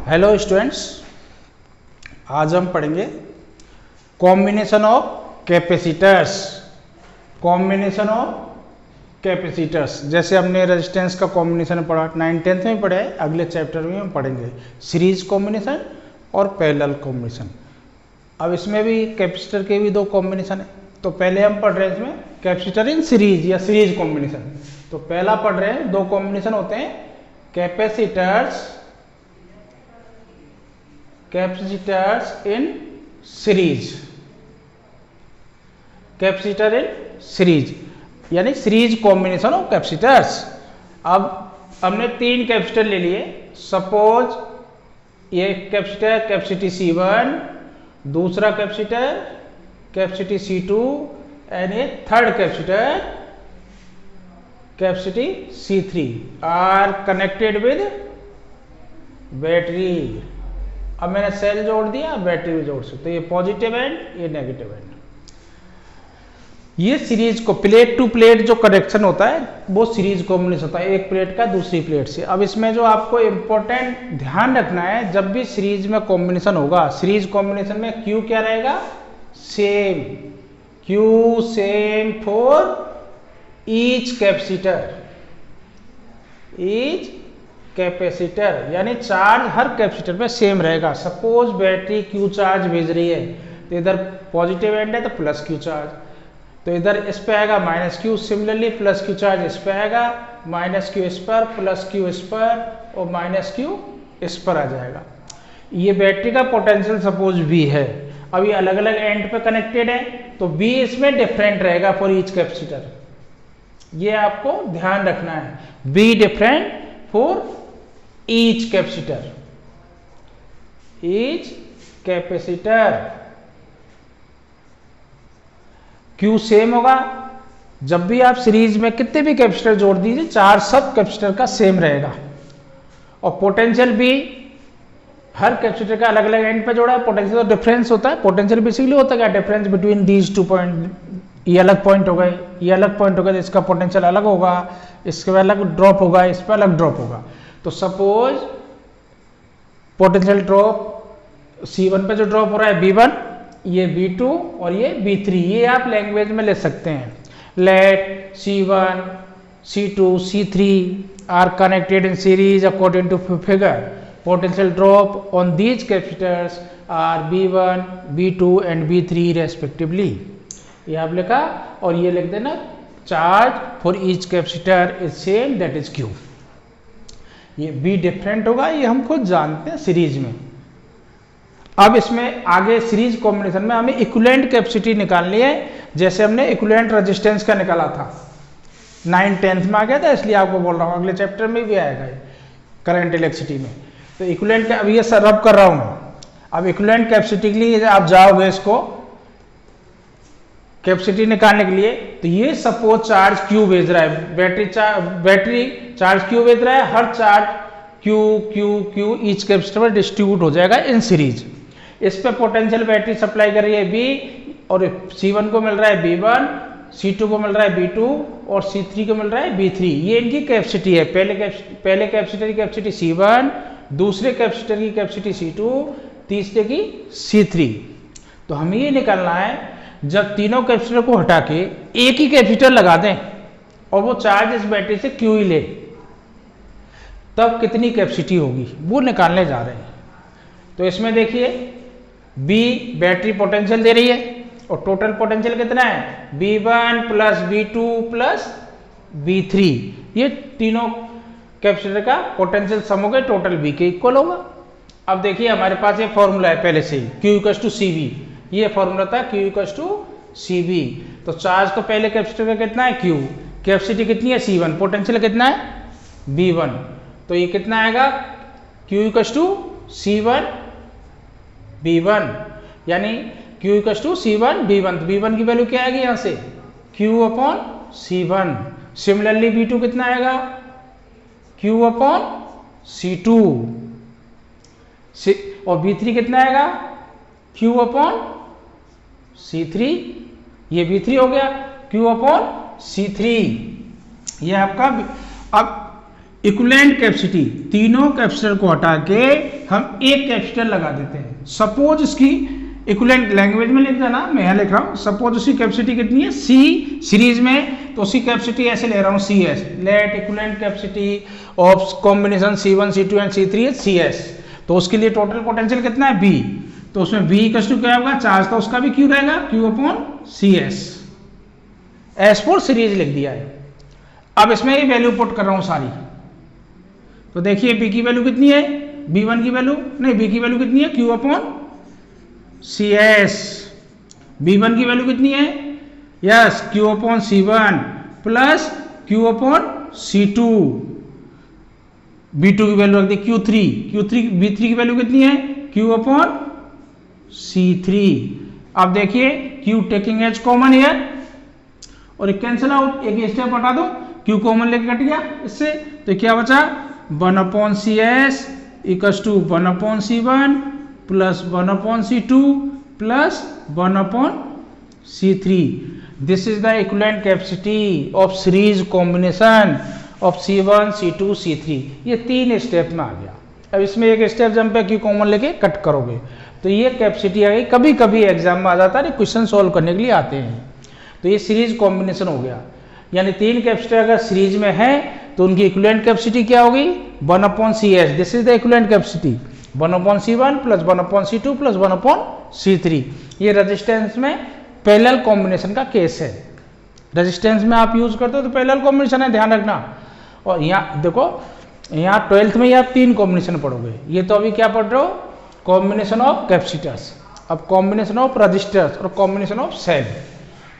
Hello students, आज हम पढ़ेंगे combination of capacitors. Combination of capacitors जैसे हमने रेजिस्टेंस का कॉम्बिनेशन पढ़ा 9th-10th में पढ़ा है, अगले चैप्टर में हम पढ़ेंगे सीरीज कॉम्बिनेशन और पैरेलल कॉम्बिनेशन। अब इसमें भी कैपेसिटर के भी दो कॉम्बिनेशन है, तो पहले हम पढ़ रहे हैं इसमें कैपेसिटर इन सीरीज या सीरीज कॉम्बिनेशन। तो पहला पढ़ रहे हैं, दो कॉम्बिनेशन होते हैं capacitors in series. Capacitor in series यानी सीरीज कॉम्बिनेशन ऑफ कैपेसिटर्स। अब हमने तीन कैपेसिटर ले लिए। सपोज ये कैपेसिटर कैपेसिटी C1, दूसरा कैपेसिटर कैपेसिटी C2 एंड ये third capacitor capacity C3 are connected with battery. अब मैंने सेल जोड़ दिया, बैटरी भी जोड़ सकते, ये पॉजिटिव एंड ये नेगेटिव एंड। ये सीरीज को प्लेट टू प्लेट जो कनेक्शन होता है वो सीरीज कॉम्बिनेशन होता है, एक प्लेट का दूसरी प्लेट से। अब इसमें जो आपको इंपॉर्टेंट ध्यान रखना है, जब भी सीरीज में कॉम्बिनेशन होगा, सीरीज कॉम्बिनेशन में क्यू क्या रहेगा? Same. Q same for each capacitor. Capacitor यानी चार्ज हर कैपेसिटर में सेम रहेगा। सपोज बैटरी क्यू चार्ज भेज रही है, तो इधर पॉजिटिव एंड है तो प्लस क्यू चार्ज, तो इधर इस पे आएगा minus Q. Similarly plus Q charge इस पे आएगा, माइनस क्यू इस पर, प्लस क्यू इस पर और माइनस क्यू इस पर आ जाएगा। ये बैटरी का पोटेंशियल सपोज V है। अब ये अलग अलग एंड पे कनेक्टेड है, तो V इसमें डिफरेंट रहेगा फॉर ईच कैपेसिटर। ये आपको ध्यान रखना है, V different for each capacitor. Each capacitor Q same होगा। जब भी आप सीरीज में कितने भी कैपेसिटर जोड़ दीजिए, चार्ज सब कैपेसिटर का सेम रहेगा। और पोटेंशियल भी हर कैपेसिटर का अलग अलग एंड पे जोड़ा है, पोटेंशियल डिफरेंस होता है। पोटेंशियल बेसिकली होता है क्या? Difference between these two point. ये अलग पॉइंट हो गए, ये अलग पॉइंट हो गए, तो इसका पोटेंशियल अलग होगा, इसके बाद अलग ड्रॉप होगा, इस पर अलग ड्रॉप होगा। तो सपोज पोटेंशियल ड्रॉप C1 पे जो ड्रॉप हो रहा है V1, ये V2 और ये V3, ये आप लैंग्वेज में ले सकते हैं। Let C1, C2, C3 are connected in series according to figure. Potential drop on these capacitors are V1, V2 and V3 respectively. ये आप लिखा, और ये लिख देना charge for each capacitor is same, that is Q। ये V different होगा, ये हम खुद जानते हैं सीरीज में। अब इसमें आगे सीरीज कॉम्बिनेशन में हमें इक्विवेलेंट कैपेसिटी निकालनी है, जैसे हमने इक्विवेलेंट रेजिस्टेंस का निकाला था 9th-10th में आ गया था, इसलिए आपको बोल रहा हूँ, अगले चैप्टर में भी आएगा करंट इलेक्ट्रिसिटी में। तो इक्विवेलेंट, अब ये रब कर रहा हूँ। अब इक्विवेलेंट कैपेसिटी के लिए आप जाओगे, इसको कैपेसिटी निकालने के लिए, तो ये सपोज चार्ज Q भेज रहा है, बैटरी चार्ज Q भेज रहा है, हर चार्ज Q ईच कैपेसिटर में डिस्ट्रीब्यूट हो जाएगा इन सीरीज। इस पे पोटेंशियल बैटरी सप्लाई कर रही है V, और C1 को मिल रहा है V1, C2 को मिल रहा है V2 और C3 को मिल रहा है V3। ये इनकी कैपेसिटी है। पहले कैपेसिटर की कैपेसिटी C1, दूसरे कैपेसिटर की कैपेसिटी C2, तीसरे की C3। तो हमें ये निकालना है, जब तीनों कैपेसिटर को हटा के एक ही कैपेसिटर लगा दें और वो चार्ज इस बैटरी से Q ही ले, तब कितनी कैपेसिटी होगी वो निकालने जा रहे हैं। तो इसमें देखिए, B बैटरी पोटेंशियल दे रही है, और टोटल पोटेंशियल कितना है? V1 plus V2 plus V3। ये तीनों कैपेसिटर का पोटेंशियल सम हो गए, टोटल V के इक्वल होगा। अब देखिए, हमारे पास ये फॉर्मूला है पहले से ही, Q=CV। ये फॉर्मूला था Q=CV। तो चार्ज तो पहले कैपेसिटर का कितना है? Q। कैपेसिटी कितनी है? C1। पोटेंशियल कितना है? V1। तो ये कितना आएगा? Q=C1 V1, यानी Q=C1 V1। तो V1 की वैल्यू क्या आएगी यहाँ से? Q/C1। सिमिलरली V2 कितना आएगा? Q/C2। और V3 कितना आएगा? Q/C3। ये V3 हो गया, Q/C3। ये आपका। अब इक्विवेलेंट कैपेसिटी, तीनों कैपेसिटर को हटा के हम एक कैपेसिटर लगा देते हैं। सपोज इसकी इक्विवेलेंट लैंग्वेज में लिख देना, मैं यहाँ लिख रहा हूँ, सपोज उसकी कैपेसिटी कितनी है C सीरीज में, तो उसकी कैपेसिटी ऐसे ले रहा हूँ CS, let equivalent capacity of combination C1 C2 and C3 है CS। तो उसके लिए टोटल पोटेंशियल कितना है B, तो उसमें V इक्वल टू क्या होगा, चार्ज, तो उसका भी Q रहेगा, Q/CS, एज फॉर सीरीज लिख दिया है। अब इसमें ये वैल्यू पुट कर रहा हूँ सारी, तो देखिए B की वैल्यू कितनी है, B1 की वैल्यू नहीं, B की वैल्यू कितनी है, Q/CS, B1 की वैल्यू कितनी है, yes Q/C1 plus Q/C2, B2 की वैल्यू रख दी B3 की वैल्यू कितनी है, Q/C3। अब देखिए Q taking as common here और कैंसिल आउट, एक स्टेप हटा दो, Q कॉमन लेके कट गया इससे, तो क्या बचा 1/CS equals to 1/C1 plus 1/C2 plus 1/C3। This is the equivalent capacity of series combination of C1 C2 C3। ये 3 स्टेप में आ गया। अब इसमें एक स्टेप जब पे Q कॉमन लेके कट करोगे तो ये कैपेसिटी आ गई। कभी कभी एग्जाम में आ जाता है, क्वेश्चन सॉल्व करने के लिए आते हैं। तो ये सीरीज कॉम्बिनेशन हो गया, यानी 3 कैपेसिटर अगर सीरीज में है तो उनकी इक्विवेलेंट कैपेसिटी क्या होगी 1/CS। This is the equivalent capacity 1/C1 plus 1/C2 plus 1/C3। ये रेजिस्टेंस में पैरेलल कॉम्बिनेशन का केस है। रेजिस्टेंस में आप यूज करते हो तो पैरेलल कॉम्बिनेशन है, ध्यान रखना। और यहाँ देखो, यहाँ 12th में ही आप 3 कॉम्बिनेशन पढ़ोगे। ये तो अभी क्या पढ़ रहे हो, कॉम्बिनेशन ऑफ कैपेसिटर्स, अब कॉम्बिनेशन ऑफ रजिस्टर्स और कॉम्बिनेशन ऑफ सेल।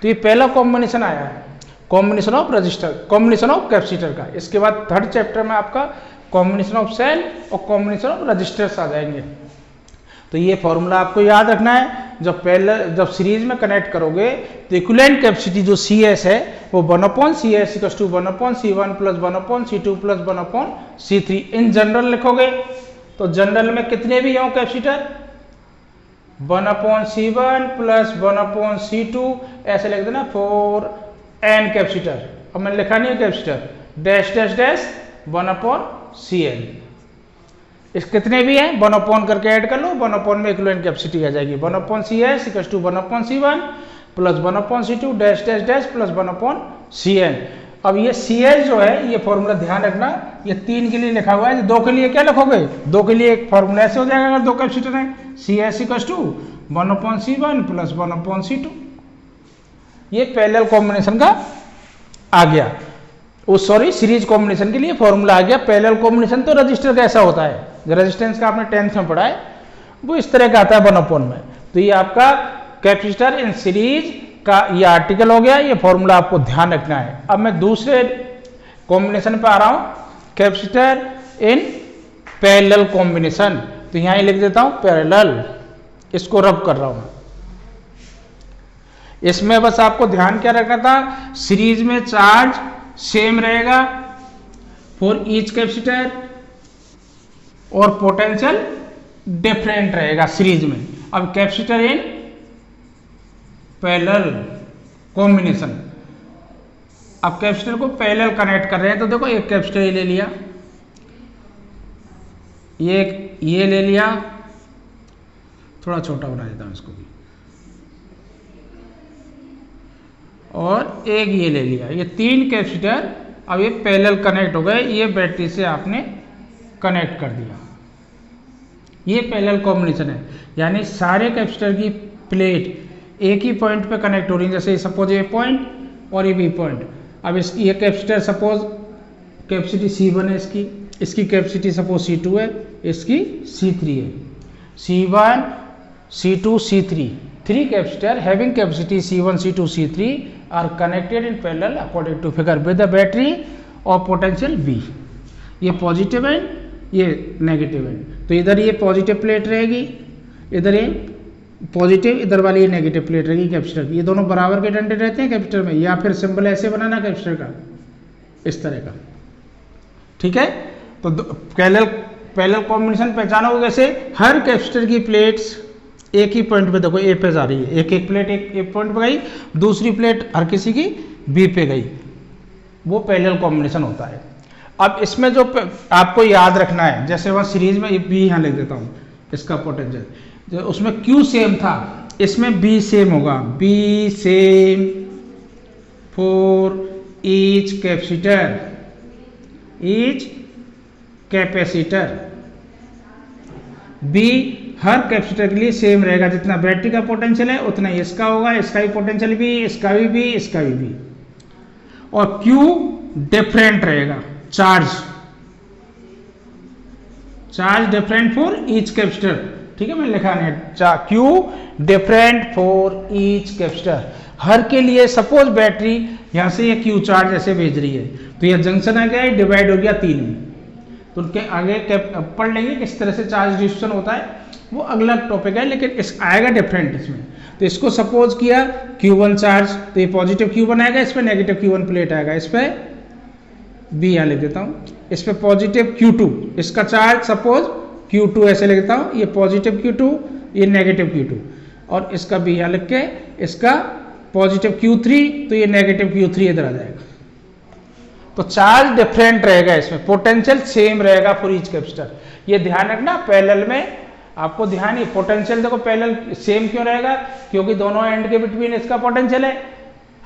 तो ये पहला कॉम्बिनेशन आया है, combination of register, combination of capacitor का। इसके बाद 3rd चैप्टर में आपका कॉम्बिनेशन ऑफ सेल और कॉम्बिनेशन ऑफ रजिस्टर्स आ जाएंगे। तो ये फॉर्मूला आपको याद रखना है। जब सीरीज में कनेक्ट करोगे तो इक्विवेलेंट कैपेसिटी जो CS है वो 1/CS equal to 1/C1 plus 1/C2 plus 1/C3। In general लिखोगे तो जनरल में कितने भी हों कैपेसिटर 1/C1 प्लस 1/C2 ऐसे लिख देना 4n कैपेसिटर। अब मैंने लिखा नहीं है capacitor, dash dash dash 1/CL। इस कितने भी हैं 1/, करके ऐड कर लो, 1/, में इक्विवेलेंट कैपेसिटी आ जाएगी 1/CS equal to 1/C1 plus 1/C2 dash dash dash plus 1/CN। अब ये CS जो है, ये फॉर्मूला ध्यान रखना, ये 3 के लिए लिखा हुआ है। 2 के लिए क्या लिखोगे, 2 के लिए एक फॉर्मूला ऐसे हो जाएगा अगर 2 कैपेसिटर हैं, CS equal to 1/C1 plus 1/C2। ये पैरेलल कॉम्बिनेशन का आ गया, सॉरी सीरीज कॉम्बिनेशन के लिए फॉर्मूला आ गया। पैरेलल कॉम्बिनेशन तो रजिस्टर कैसा होता है, रेजिस्टेंस का आपने 10th में पढ़ा है, वो इस तरह का आता है 1/, में। तो ये आपका कैपेसिटर इन सीरीज का ये आर्टिकल हो गया, ये फॉर्मूला आपको ध्यान रखना है। अब मैं दूसरे कॉम्बिनेशन पे आ रहा हूं, कैपेसिटर इन पैरेलल कॉम्बिनेशन। तो यहां लिख देता हूं पैरेलल, इसको रब कर रहा हूं। इसमें बस आपको ध्यान क्या रखना था, सीरीज में चार्ज सेम रहेगा फॉर ईच कैपेसिटर और पोटेंशियल डिफरेंट रहेगा सीरीज में। अब कैपेसिटर इन पैरेलल कॉम्बिनेशन, अब कैपेसिटर को पैरेलल कनेक्ट कर रहे हैं। तो देखो एक कैपेसिटर ये ले लिया, ये ले लिया, थोड़ा छोटा बना देता हूं इसको भी, और एक ये ले लिया। ये 3 कैपेसिटर अब ये पैरेलल कनेक्ट हो गए, ये बैटरी से आपने कनेक्ट कर दिया। ये पैरेलल कॉम्बिनेशन है, यानी सारे कैपेसिटर की प्लेट एक ही पॉइंट पे कनेक्ट हो रही है। जैसे सपोज ये पॉइंट और ये भी पॉइंट। अब ये कैपेसिटर सपोज कैपेसिटी C1 है, इसकी कैपेसिटी सपोज C2 है, इसकी C3 है। C1 C2 C3, 3 capacitor having capacity C1 C2 C3 are connected in parallel according to figure with the battery और पोटेंशियल V। ये पॉजिटिव है, ये नेगेटिव है। तो इधर ये पॉजिटिव प्लेट रहेगी, इधर ये पॉजिटिव, इधर वाली ये नेगेटिव प्लेट रहेगी कैपेसिटर की। ये दोनों बराबर के डंडे रहते हैं कैपेसिटर में, या फिर सिंबल ऐसे बनाना कैपेसिटर का, इस तरह का। ठीक है, तो पैरेलल कॉम्बिनेशन पहचानोगे कैसे, हर कैपेसिटर की प्लेट्स एक ही पॉइंट पे, देखो ए पे जा रही है, एक प्लेट एक पॉइंट पे गई, दूसरी प्लेट हर किसी की बी पे गई, वो पैरेलल कॉम्बिनेशन होता है। अब इसमें जो आपको याद रखना है, जैसे वहाँ सीरीज में बी यहाँ लिख देता हूँ, इसका पोटेंशियल जो उसमें Q सेम था, इसमें B सेम होगा, B same for each capacitor, B her capacitor के लिए सेम रहेगा, जितना बैटरी का पोटेंशियल है उतना ही इसका होगा, इसका भी पोटेंशियल भी, इसका भी, इसका भी। और Q डिफरेंट रहेगा, charge different for each capacitor, ठीक है, मैंने लिखा नहीं, Q different for each capacitor, हर के लिए। सपोज बैटरी यहां से ये Q चार्ज ऐसे भेज रही है, तो यह जंक्शन आ गया, डिवाइड हो गया 3 में, तो उनके आगे पढ़ लेंगे किस तरह से चार्ज डिस्ट्रीब्यूशन होता है, वो अगला टॉपिक है, लेकिन इस आएगा डिफरेंट इसमें। तो इसको सपोज किया Q1 चार्ज, तो ये पॉजिटिव Q1 आएगा, इस पर नेगेटिव Q1 प्लेट आएगा, इस पर B यहाँ लिख देता हूँ, इस पर पॉजिटिव Q2, इसका चार्ज सपोज Q2 ऐसे लिख देता हूँ, ये पॉजिटिव Q2, ये नेगेटिव Q2, और इसका B यहाँ लिख के इसका पॉजिटिव Q3, तो ये नेगेटिव Q3 इधर आ जाएगा। तो चार्ज डिफरेंट रहेगा, इसमें पोटेंशियल सेम रहेगा फॉर ईच कैपेसिटर। ये ध्यान रखना, पैरेलल में आपको ध्यान ही, पोटेंशियल देखो पैरेलल सेम क्यों रहेगा, क्योंकि दोनों एंड के बिटवीन इसका पोटेंशियल है,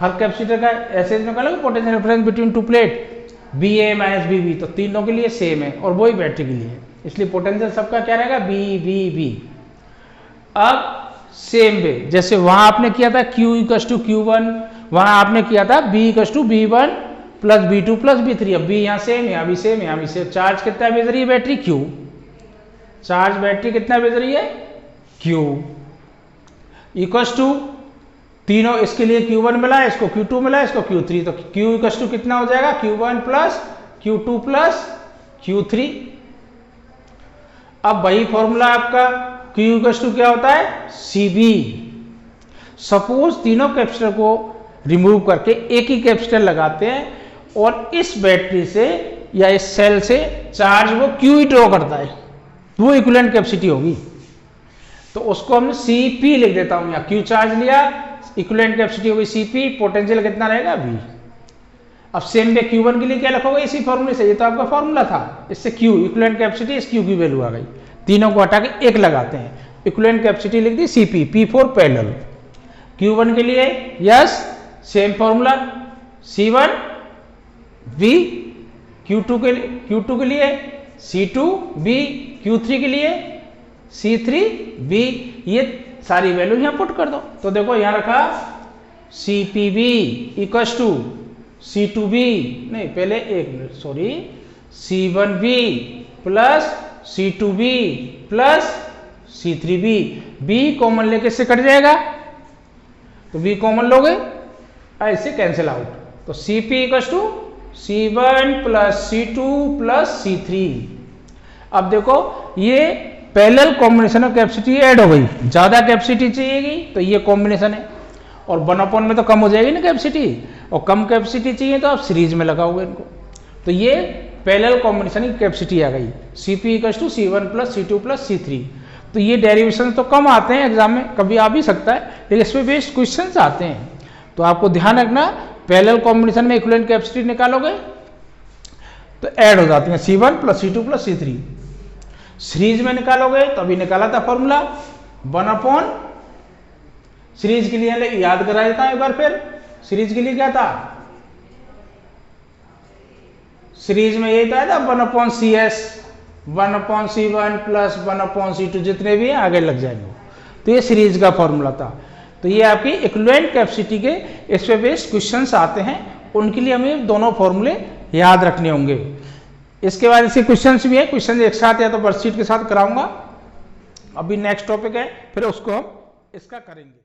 हर कैपेसिटर का ऐसे निकालोगे potential difference between two plate BA minus BB, तो तीनों के लिए सेम है, और वही बैटरी के लिए है, इसलिए पोटेंशियल सबका क्या रहेगा, B। अब सेम वे जैसे वहां आपने किया था Q इक्वल टू Q1, वहां आपने किया था B equal to B1 plus B2 plus B3, अब B यहाँ सेम, यहाँ भी सेम, यहाँ भी सेम। चार्ज कितना भेज रही है बैटरी, Q, चार्ज बैटरी कितना भेज रही है, Q इक्वल टू, तीनों इसके लिए Q1 मिला, इसको Q2 मिला, इसको Q3, तो Q इक्वल टू कितना हो जाएगा, Q1 plus Q2 plus Q3। अब वही फॉर्मूला आपका Q इक्वल टू क्या होता है, CB। सपोज तीनों कैपेसिटर को रिमूव करके एक ही कैपेसिटर लगाते हैं, और इस बैटरी से या इस सेल से चार्ज वो Q ही ड्रॉ करता है, वो इक्विवेलेंट कैपेसिटी होगी, तो उसको हम CP लिख देता हूं, या Q चार्ज लिया, इक्विवेलेंट कैपेसिटी होगी CP, पोटेंशियल कितना रहेगा, V। अब सेम वे Q1 के लिए क्या लिखोगे, इसी फॉर्मूले से, ये तो आपका फॉर्मूला था, इससे Q इक्विवेलेंट कैपेसिटी, इस Q की वैल्यू आ गई, तीनों को हटा के एक लगाते हैं, इक्विवेलेंट कैपेसिटी लिख दी CP, P for parallel. Q1 के लिए yes same formula, C1 V, Q2 के लिए C2 V, Q3 के लिए C3 V, ये सारी वैल्यू यहां पुट कर दो। तो देखो यहां रखा CPV इक्वल टू C2V, नहीं पहले एक minute sorry, C1V plus C2V plus C3V, B common लेके से कट जाएगा, तो B कॉमन लोगे, ऐसे कैंसिल आउट, तो CP equal to C1 plus C2 plus C3। अब देखो ये parallel combination of capacity add हो गई, ज्यादा कैपेसिटी चाहिएगी तो ये कॉम्बिनेशन है, और 1/, में तो कम हो जाएगी ना कैपेसिटी, और कम कैपेसिटी चाहिए तो आप सीरीज में लगाओगे इनको, तो ये पैरेलल कॉम्बिनेशन की कैपेसिटी आ गई, CP equal to C1 plus C2 plus C3। तो ये डेरिवेशन तो कम आते हैं एग्जाम में, कभी आ भी सकता है, लेकिन इसमें बेस्ड क्वेश्चन आते हैं, तो आपको ध्यान रखना, पैरेलल कॉम्बिनेशन में इक्विवेलेंट कैपेसिटी निकालोगे तो ऐड हो जाती है C1 plus C2 plus C3। Series में निकालोगे तो अभी निकाला था फॉर्मूला 1/, सीरीज के लिए याद करा देता हूं एक बार फिर, सीरीज के लिए क्या था, सीरीज में यही था 1/CS, 1/C1 प्लस 1/C2, जितने भी आगे लग जाएंगे, तो ये सीरीज का फॉर्मूला था। तो ये आपकी इक्विवेलेंट कैपेसिटी के इस पे बेस्ड क्वेश्चंस आते हैं, उनके लिए हमें दोनों फॉर्मूले याद रखने होंगे। इसके बाद इसके क्वेश्चंस भी है, क्वेश्चन एक साथ या तो वर्कशीट के साथ कराऊंगा, अभी नेक्स्ट टॉपिक है, फिर उसको हम इसका करेंगे।